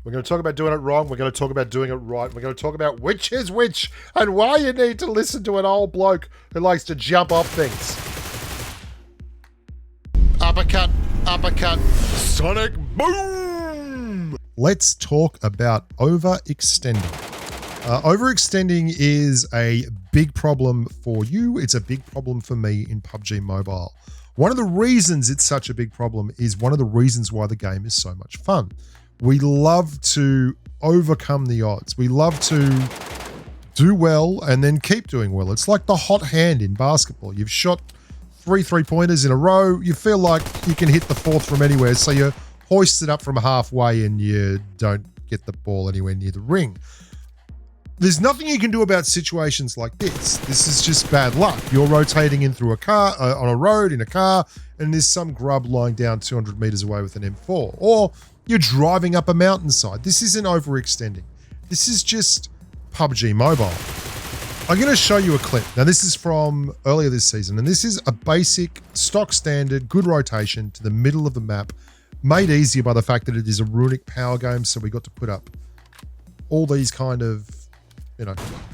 We're going to talk about doing it wrong. We're going to talk about doing it right. We're going to talk about which is which and why you need to listen to an old bloke who likes to jump off things. Uppercut, uppercut, sonic boom! Let's talk about overextending. Overextending is a big problem for you. It's a big problem for me in PUBG Mobile. One of the reasons it's such a big problem is one of the reasons why the game is so much fun. We love to overcome the odds. We love to do well and then keep doing well. It's like the hot hand in basketball. You've shot 3 3-pointers in a row. You feel like you can hit the fourth from anywhere. So you hoist it up from halfway and you don't get the ball anywhere near the ring. There's nothing you can do about situations like this. This is just bad luck. You're rotating in through a car, on a road in a car, and there's some grub lying down 200 meters away with an M4. Or you're driving up a mountainside. This isn't overextending. This is just PUBG Mobile. I'm going to show you a clip. Now, this is from earlier this season, and this is a basic, stock standard, good rotation to the middle of the map, made easier by the fact that it is a runic power game, so we got to put up all these kind of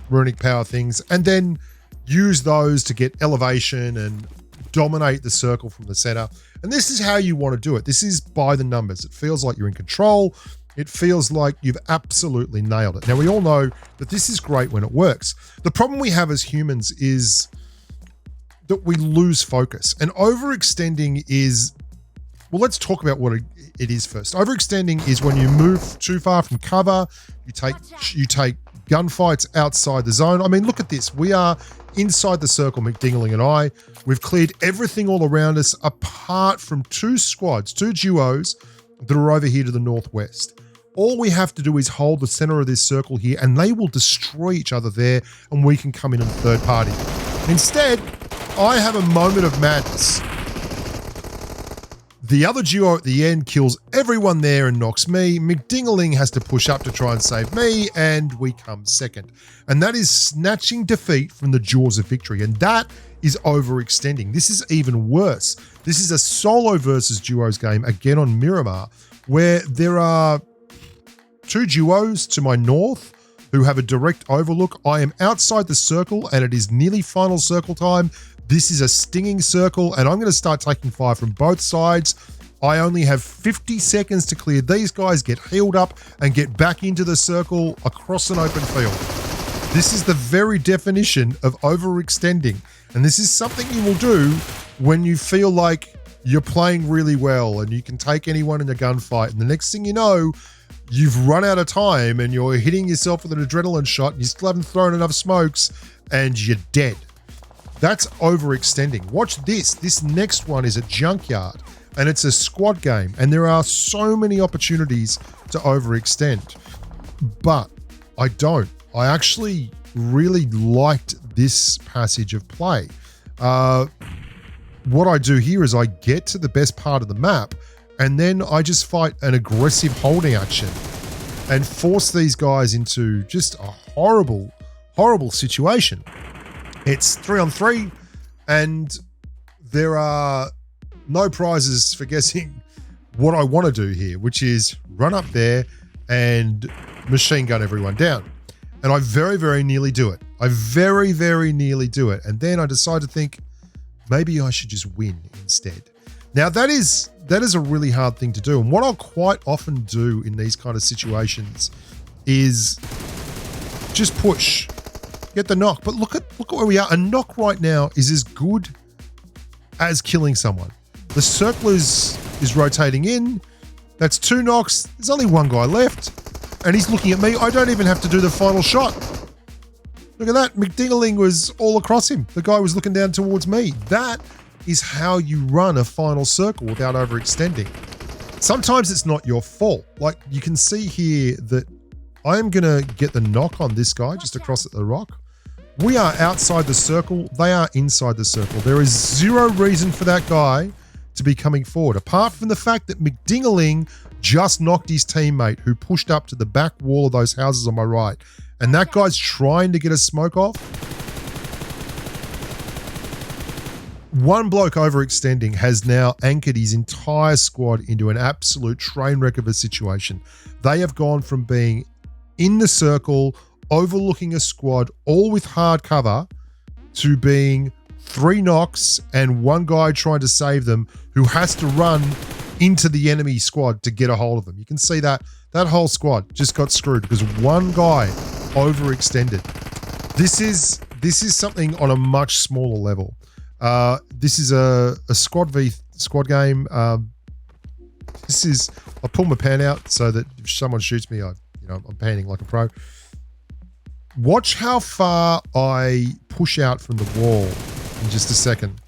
runic power things, and then use those to get elevation and dominate the circle from the center. And this is how you want to do it. This is by the numbers. It feels like you're in control. It feels like you've absolutely nailed it. Now, we all know that this is great when it works. The problem we have as humans is that we lose focus. And overextending is, well, let's talk about what it is first. Overextending is when you move too far from cover, you take gunfights outside the zone. I mean, look at this. We are inside the circle, McDingling and I. We've cleared everything all around us apart from 2 squads, 2 duos that are over here to the northwest. All we have to do is hold the center of this circle here and they will destroy each other there and we can come in third party. Instead, I have a moment of madness. The other duo at the end kills everyone there and knocks me. McDingling has to push up to try and save me, and we come second. And that is snatching defeat from the jaws of victory. And that is overextending. This is even worse. This is a solo versus duos game, again on Miramar, where there are 2 duos to my north who have a direct overlook. I am outside the circle, and it is nearly final circle time. This is a stinging circle, and I'm going to start taking fire from both sides. I only have 50 seconds to clear these guys, get healed up, and get back into the circle across an open field. This is the very definition of overextending, and this is something you will do when you feel like you're playing really well and you can take anyone in a gunfight, and the next thing you know, you've run out of time and you're hitting yourself with an adrenaline shot and you still haven't thrown enough smokes and you're dead. That's overextending. Watch this. This next one is a junkyard and it's a squad game. And there are so many opportunities to overextend, but I don't. I actually really liked this passage of play. What I do here is I get to the best part of the map and then I just fight an aggressive holding action and force these guys into just a horrible, horrible situation. It's 3-on-3 and there are no prizes for guessing what I want to do here, which is run up there and machine gun everyone down. And I very, very nearly do it. I very, very nearly do it. And then I decide to think, maybe I should just win instead. Now that is a really hard thing to do. And what I'll quite often do in these kind of situations is just push, get the knock. But look at where we are. A knock right now is as good as killing someone. The circle is rotating in. That's 2 knocks. There's only 1 guy left. And he's looking at me. I don't even have to do the final shot. Look at that. McDingling was all across him. The guy was looking down towards me. That is how you run a final circle without overextending. Sometimes it's not your fault. Like you can see here that I am going to get the knock on this guy just across at the rock. We are outside the circle. They are inside the circle. There is 0 reason for that guy to be coming forward, apart from the fact that McDingling just knocked his teammate who pushed up to the back wall of those houses on my right. And that guy's trying to get a smoke off. One bloke overextending has now anchored his entire squad into an absolute train wreck of a situation. They have gone from being in the circle, overlooking a squad, all with hard cover, to being 3 knocks and one guy trying to save them who has to run into the enemy squad to get a hold of them. You can see that whole squad just got screwed because one guy overextended. This is something on a much smaller level. This is a squad game. I pull my pan out so that if someone shoots me, I'm panning like a pro. Watch how far I push out from the wall in just a second.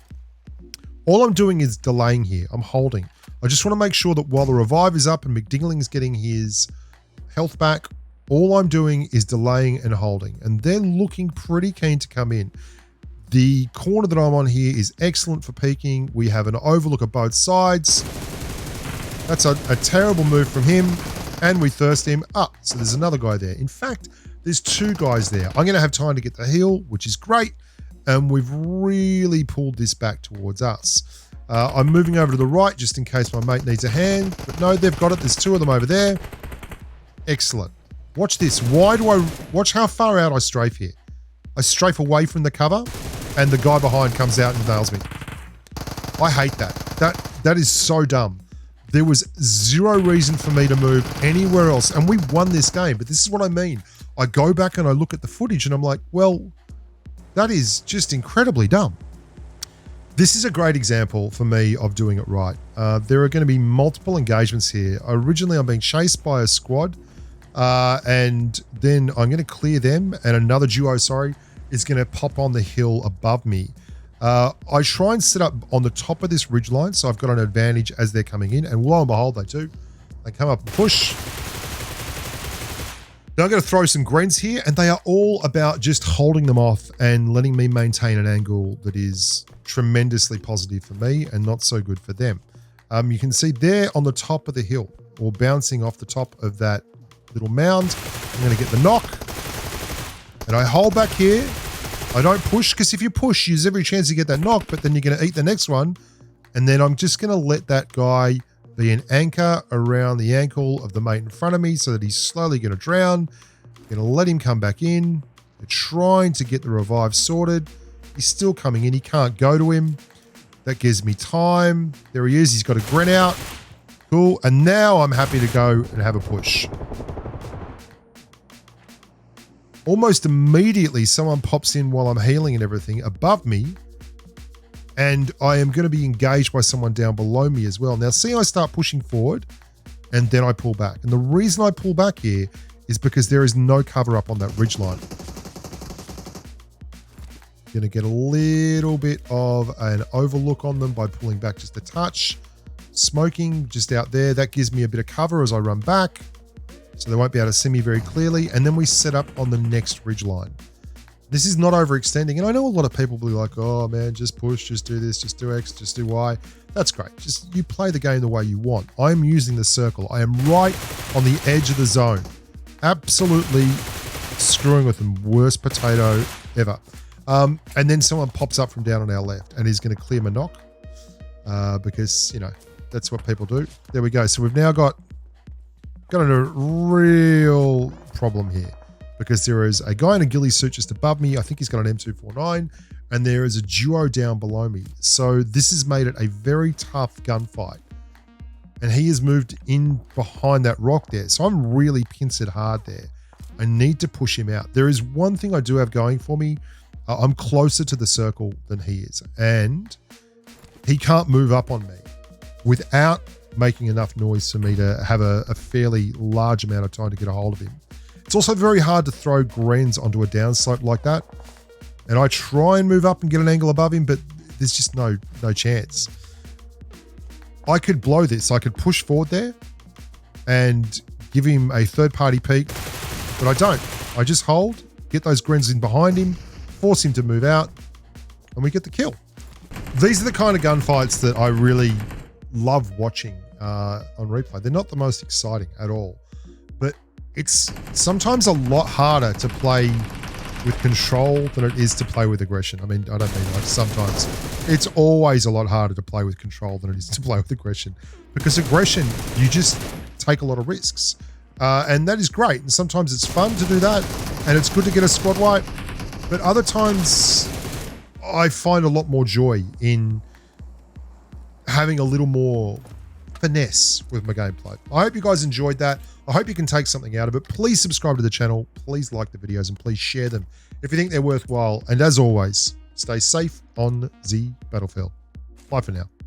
All I'm doing is delaying here. I'm holding. I just want to make sure that while the revive is up and McDingling's getting his health back, all I'm doing is delaying and holding. And they're looking pretty keen to come in. The corner that I'm on here is excellent for peeking. We have an overlook of both sides. That's a terrible move from him. And we thirst him up. So there's another guy there. In fact, there's 2 guys there. I'm going to have time to get the heal, which is great. And we've really pulled this back towards us. I'm moving over to the right just in case my mate needs a hand. But no, they've got it. There's 2 of them over there. Excellent. Watch this. Watch how far out I strafe here. I strafe away from the cover and the guy behind comes out and nails me. I hate that. That is so dumb. There was 0 reason for me to move anywhere else. And we won this game, but this is what I mean. I go back and I look at the footage and I'm like, well, that is just incredibly dumb. This is a great example for me of doing it right. There are going to be multiple engagements here. Originally, I'm being chased by a squad, and then I'm going to clear them, and another duo, is going to pop on the hill above me. I try and set up on the top of this ridgeline, so I've got an advantage as they're coming in, and lo and behold, they do. They come up and push. Now I'm going to throw some Grens here, and they are all about just holding them off and letting me maintain an angle that is tremendously positive for me and not so good for them. You can see they're on the top of the hill, or bouncing off the top of that little mound. I'm going to get the knock, and I hold back here. I don't push, because if you push, there's every chance you get that knock, but then you're going to eat the next one, and then I'm just going to let that guy be an anchor around the ankle of the mate in front of me so that he's slowly going to drown. I'm going to let him come back in. We're trying to get the revive sorted. He's still coming in. He can't go to him. That gives me time. There he is. He's got a gren out. Cool. And now I'm happy to go and have a push. Almost immediately, someone pops in while I'm healing and everything above me. And I am going to be engaged by someone down below me as well. Now, see, I start pushing forward and then I pull back. And the reason I pull back here is because there is no cover up on that ridgeline. Going to get a little bit of an overlook on them by pulling back just a touch. Smoking just out there. That gives me a bit of cover as I run back. So they won't be able to see me very clearly. And then we set up on the next ridgeline. This is not overextending. And I know a lot of people will be like, oh man, just push, just do this, just do X, just do Y. That's great. Just you play the game the way you want. I'm using the circle. I am right on the edge of the zone. Absolutely screwing with them. Worst potato ever. And then someone pops up from down on our left and he's going to clear my knock because, you know, that's what people do. There we go. So we've now got a real problem here. Because there is a guy in a ghillie suit just above me. I think he's got an M249. And there is a duo down below me. So this has made it a very tough gunfight. And he has moved in behind that rock there. So I'm really pincered hard there. I need to push him out. There is one thing I do have going for me. I'm closer to the circle than he is. And he can't move up on me without making enough noise for me to have a fairly large amount of time to get a hold of him. It's also very hard to throw Grens onto a downslope like that. And I try and move up and get an angle above him, but there's just no chance. I could blow this. I could push forward there and give him a third-party peek, but I don't. I just hold, get those Grens in behind him, force him to move out, and we get the kill. These are the kind of gunfights that I really love watching on replay. They're not the most exciting at all, but it's sometimes a lot harder to play with control than it is to play with aggression. I mean, I don't mean like sometimes. It's always a lot harder to play with control than it is to play with aggression. Because aggression, you just take a lot of risks. And that is great. And sometimes it's fun to do that. And it's good to get a squad wipe. But other times, I find a lot more joy in having a little more finesse with my gameplay. I hope you guys enjoyed that. I hope you can take something out of it. Please subscribe to the channel. Please like the videos and please share them if you think they're worthwhile. And as always, stay safe on the battlefield. Bye for now.